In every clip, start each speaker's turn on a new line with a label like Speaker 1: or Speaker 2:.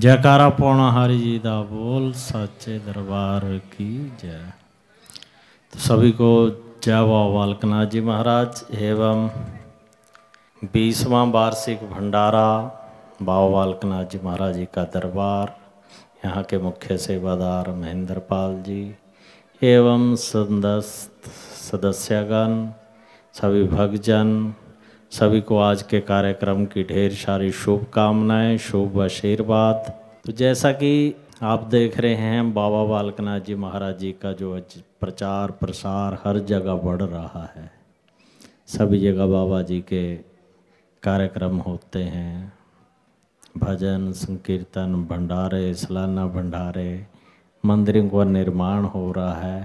Speaker 1: जयकारा पौना हरि जी दा बोल सच्चे दरबार की जय। तो सभी को जय बाबा बालकनाथ जी महाराज एवं 20वां वार्षिक भंडारा बाबा बालकनाथ जी महाराज जी का दरबार, यहाँ के मुख्य सेवादार महेंद्र पाल जी एवं सदस्यगण, सभी भक्तजन, सभी को आज के कार्यक्रम की ढेर सारी शुभकामनाएं, शुभ आशीर्वाद। तो जैसा कि आप देख रहे हैं बाबा बालकनाथ जी महाराज जी का जो प्रचार प्रसार हर जगह बढ़ रहा है। सभी जगह बाबा जी के कार्यक्रम होते हैं, भजन संकीर्तन भंडारे, सालाना भंडारे, मंदिरों का निर्माण हो रहा है।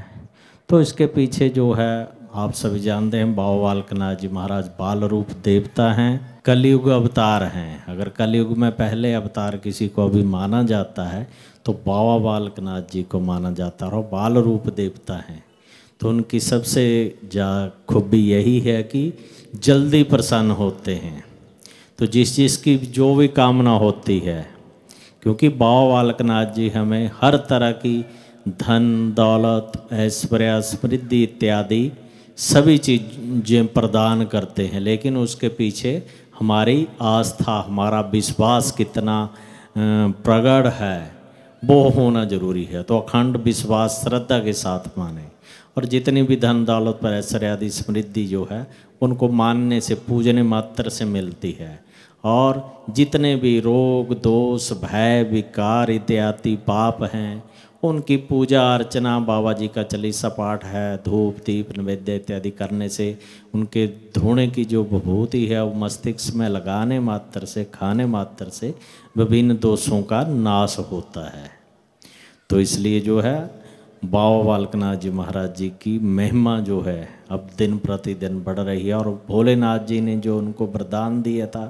Speaker 1: तो इसके पीछे जो है आप सभी जानते हैं बाबा बालकनाथ जी महाराज बाल रूप देवता हैं, कलयुग अवतार हैं। अगर कलयुग में पहले अवतार किसी को अभी माना जाता है तो बाबा बालकनाथ जी को माना जाता है और बाल रूप देवता हैं। तो उनकी सबसे खूबी यही है कि जल्दी प्रसन्न होते हैं। तो जिस की जो भी कामना होती है, क्योंकि बाबा बालकनाथ जी हमें हर तरह की धन दौलत ऐश्वर्य समृद्धि इत्यादि सभी चीज़ें प्रदान करते हैं, लेकिन उसके पीछे हमारी आस्था हमारा विश्वास कितना प्रगाढ़ है वो होना जरूरी है। तो अखंड विश्वास श्रद्धा के साथ माने, और जितनी भी धन दौलत पर ऐश्वर्य आदि समृद्धि जो है उनको मानने से पूजने मात्र से मिलती है। और जितने भी रोग दोष भय विकार इत्यादि पाप हैं उनकी पूजा अर्चना, बाबा जी का चालीसा पाठ है, धूप दीप नैवेद्य इत्यादि करने से उनके धोने की जो विभूति है वो मस्तिष्क में लगाने मात्र से, खाने मात्र से विभिन्न दोषों का नाश होता है। तो इसलिए जो है बाबा बालकनाथ जी महाराज जी की महिमा जो है अब दिन प्रतिदिन बढ़ रही है। और भोलेनाथ जी ने जो उनको वरदान दिया था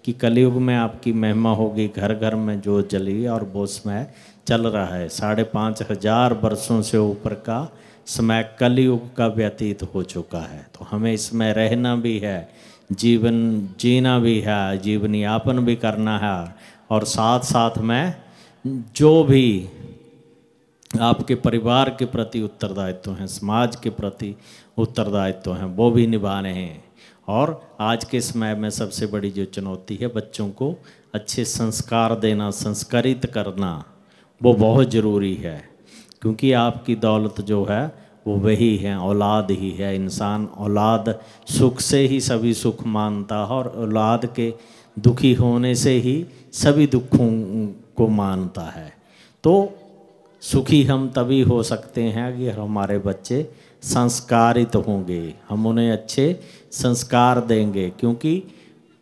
Speaker 1: कि कलयुग में आपकी महिमा होगी, घर घर में जोत जली, और वो समय चल रहा है। 5500 वर्षों से ऊपर का समय कलयुग का व्यतीत हो चुका है। तो हमें इसमें रहना भी है, जीवन जीना भी है, जीवन यापन भी करना है, और साथ साथ में जो भी आपके परिवार के प्रति उत्तरदायित्व हैं, समाज के प्रति उत्तरदायित्व हैं, वो भी निभाने हैं। और आज के समय में सबसे बड़ी जो चुनौती है बच्चों को अच्छे संस्कार देना, संस्कारित करना, वो बहुत ज़रूरी है। क्योंकि आपकी दौलत जो है वो वही है, औलाद ही है। इंसान औलाद सुख से ही सभी सुख मानता है, और औलाद के दुखी होने से ही सभी दुखों को मानता है। तो सुखी हम तभी हो सकते हैं कि हमारे बच्चे संस्कारित होंगे, हम उन्हें अच्छे संस्कार देंगे। क्योंकि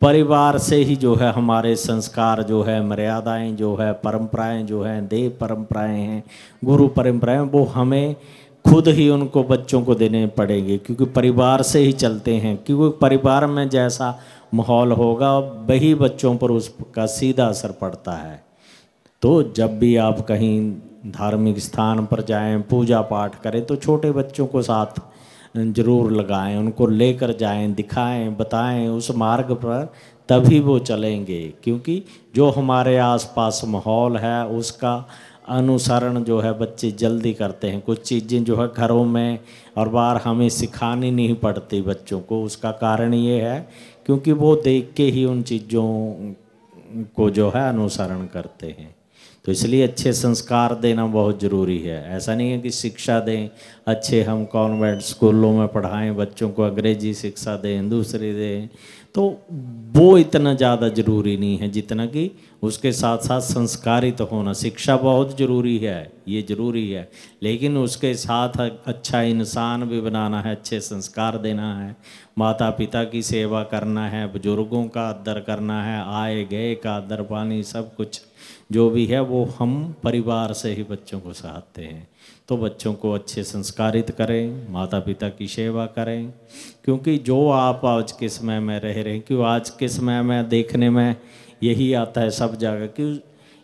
Speaker 1: परिवार से ही जो है हमारे संस्कार जो है, मर्यादाएं जो है, परंपराएं जो हैं, देव परंपराएं हैं, गुरु परंपराएं, वो हमें खुद ही उनको बच्चों को देने पड़ेंगे। क्योंकि परिवार से ही चलते हैं। क्योंकि परिवार में जैसा माहौल होगा वही बच्चों पर उसका सीधा असर पड़ता है। तो जब भी आप कहीं धार्मिक स्थान पर जाएं, पूजा पाठ करें, तो छोटे बच्चों को साथ जरूर लगाएं, उनको लेकर जाएं, दिखाएं, बताएं उस मार्ग पर, तभी वो चलेंगे। क्योंकि जो हमारे आसपास माहौल है उसका अनुसरण जो है बच्चे जल्दी करते हैं। कुछ चीज़ें जो है घरों में और बाहर हमें सिखानी नहीं पड़ती बच्चों को। उसका कारण ये है क्योंकि वो देख के ही उन चीज़ों को जो है अनुसरण करते हैं। तो इसलिए अच्छे संस्कार देना बहुत ज़रूरी है। ऐसा नहीं है कि शिक्षा दें, अच्छे हम कॉन्वेंट स्कूलों में पढ़ाएं बच्चों को, अंग्रेजी शिक्षा दें, दूसरी दें, तो वो इतना ज़्यादा ज़रूरी नहीं है जितना कि उसके साथ साथ संस्कारित तो होना। शिक्षा बहुत ज़रूरी है, ये ज़रूरी है, लेकिन उसके साथ अच्छा इंसान भी बनाना है, अच्छे संस्कार देना है, माता पिता की सेवा करना है, बुजुर्गों का आदर करना है, आए गए का आदर पानी सब कुछ जो भी है वो हम परिवार से ही बच्चों को सिखाते हैं। तो बच्चों को अच्छे संस्कारित करें, माता पिता की सेवा करें। क्योंकि जो आप आज के समय में रह रहे हैं, क्यों आज के समय में देखने में यही आता है सब जगह कि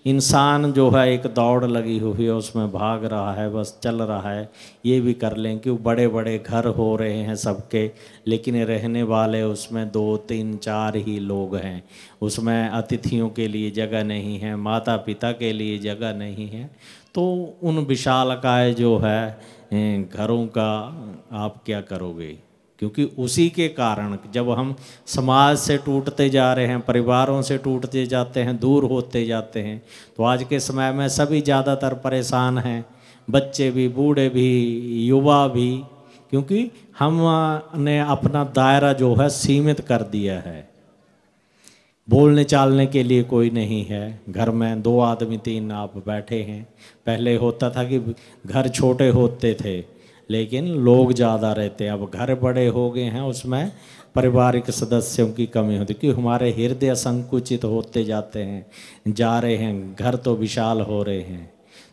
Speaker 1: इंसान जो है एक दौड़ लगी हुई है, उसमें भाग रहा है, बस चल रहा है। ये भी कर लें कि बड़े बड़े घर हो रहे हैं सबके, लेकिन रहने वाले उसमें 2, 3, 4 ही लोग हैं। उसमें अतिथियों के लिए जगह नहीं है, माता पिता के लिए जगह नहीं है। तो उन विशालकाय जो है घरों का आप क्या करोगे? क्योंकि उसी के कारण जब हम समाज से टूटते जा रहे हैं, परिवारों से टूटते जाते हैं, दूर होते जाते हैं, तो आज के समय में सभी ज़्यादातर परेशान हैं, बच्चे भी, बूढ़े भी, युवा भी, क्योंकि हमने अपना दायरा जो है सीमित कर दिया है। बोलने चालने के लिए कोई नहीं है, घर में 2 आदमी 3 आप बैठे हैं। पहले होता था कि घर छोटे होते थे लेकिन लोग ज़्यादा रहते हैं, अब घर बड़े हो गए हैं, उसमें पारिवारिक सदस्यों की कमी होती, क्योंकि हमारे हृदय संकुचित होते जाते हैं, जा रहे हैं, घर तो विशाल हो रहे हैं।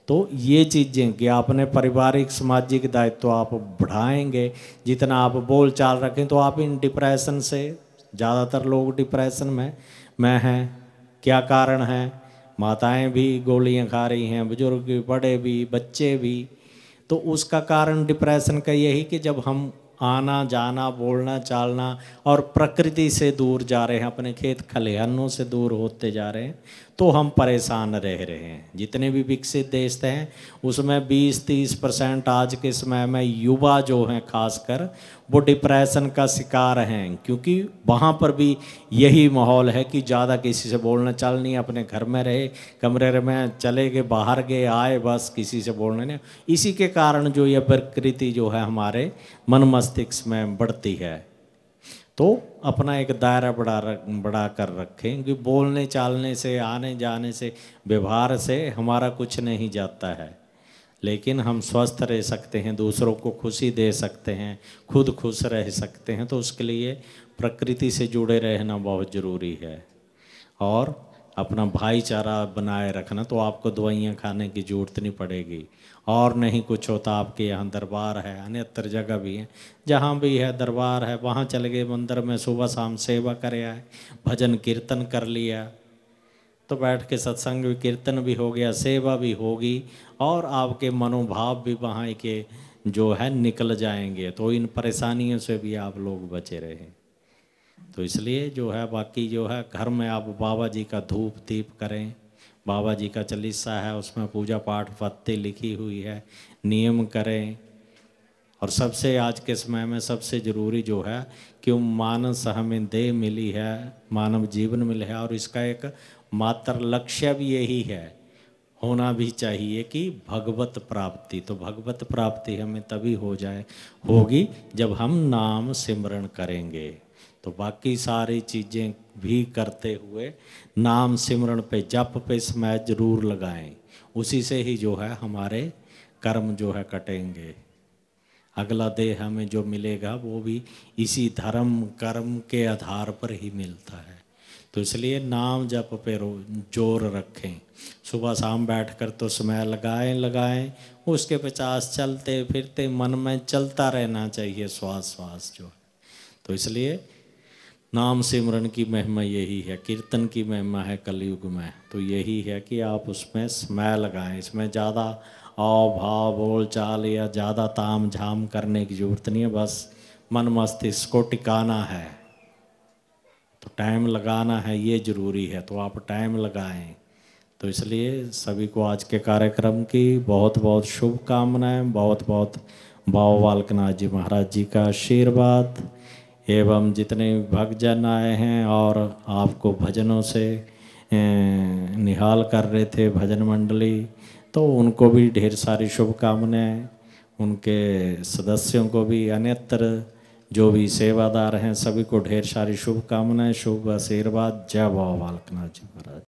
Speaker 1: तो ये चीज़ें कि आपने पारिवारिक सामाजिक दायित्व आप बढ़ाएंगे, जितना आप बोल चाल रखें, तो आप इन डिप्रेशन से, ज़्यादातर लोग डिप्रेशन में हैं। क्या कारण है? माताएं भी गोलियां खा रही हैं, बुजुर्ग भी, बड़े भी, बच्चे भी। तो उसका कारण डिप्रेशन का यही कि जब हम आना जाना, बोलना चालना और प्रकृति से दूर जा रहे हैं, अपने खेत खलिहानों से दूर होते जा रहे हैं, तो हम परेशान रह रहे हैं। जितने भी विकसित देश हैं उसमें 20-30% आज के समय में युवा जो हैं खासकर वो डिप्रेशन का शिकार हैं, क्योंकि वहाँ पर भी यही माहौल है कि ज़्यादा किसी से बोलना चाल नहीं, अपने घर में रहे, कमरे में चले गए, बाहर गए, आए, बस किसी से बोलना नहीं। इसी के कारण जो ये प्रकृति जो है हमारे मन मस्तिष्क में बढ़ती है। तो अपना एक दायरा बढ़ा कर रखें कि बोलने चालने से, आने जाने से, व्यवहार से हमारा कुछ नहीं जाता है, लेकिन हम स्वस्थ रह सकते हैं, दूसरों को खुशी दे सकते हैं, खुद खुश रह सकते हैं। तो उसके लिए प्रकृति से जुड़े रहना बहुत ज़रूरी है और अपना भाईचारा बनाए रखना। तो आपको दवाइयाँ खाने की ज़रूरत नहीं पड़ेगी, और नहीं कुछ होता आपके यहाँ दरबार है, अन्यत्र जगह भी है, जहाँ भी है दरबार है, वहाँ चले गए मंदिर में, सुबह शाम सेवा करे आए, भजन कीर्तन कर लिया, तो बैठ के सत्संग भी, कीर्तन भी हो गया, सेवा भी होगी, और आपके मनोभाव भी वहाँ के जो है निकल जाएंगे। तो इन परेशानियों से भी आप लोग बचे रहें। तो इसलिए जो है बाकी जो है घर में आप बाबा जी का धूप दीप करें, बाबा जी का चालीसा है, उसमें पूजा पाठ पत्ती लिखी हुई है, नियम करें। और सबसे आज के समय में सबसे ज़रूरी जो है कि मानस हमें देह मिली है, मानव जीवन मिला है, और इसका एक मात्र लक्ष्य भी यही है, होना भी चाहिए कि भगवत प्राप्ति। तो भगवत प्राप्ति हमें तभी होगी जब हम नाम सिमरण करेंगे। तो बाकी सारी चीज़ें भी करते हुए नाम सिमरण पे, जप पे समय जरूर लगाएं, उसी से ही जो है हमारे कर्म जो है कटेंगे। अगला देह हमें जो मिलेगा वो भी इसी धर्म कर्म के आधार पर ही मिलता है। तो इसलिए नाम जप पे जोर रखें, सुबह शाम बैठकर तो समय लगाएं, उसके 50 चलते फिरते मन में चलता रहना चाहिए, श्वास जो है। तो इसलिए नाम सिमरन की महिमा यही है, कीर्तन की महिमा है कलयुग में। तो यही है कि आप उसमें समय लगाएं, इसमें ज़्यादा आओ भाव बोल चाल या ज़्यादा ताम झाम करने की ज़रूरत नहीं है, बस मन मस्तिष्क को टिकाना है, तो टाइम लगाना है, ये ज़रूरी है। तो आप टाइम लगाएं। तो इसलिए सभी को आज के कार्यक्रम की बहुत बहुत शुभकामनाएं, बहुत बहुत बाबा बालकनाथ जी महाराज जी का आशीर्वाद, एवं जितने भक्तजन आए हैं और आपको भजनों से निहाल कर रहे थे भजन मंडली, तो उनको भी ढेर सारी शुभकामनाएं, उनके सदस्यों को भी, अन्यत्र जो भी सेवादार हैं सभी को ढेर सारी शुभकामनाएं, शुभ आशीर्वाद। जय बाबा बालकनाथ जी महाराज।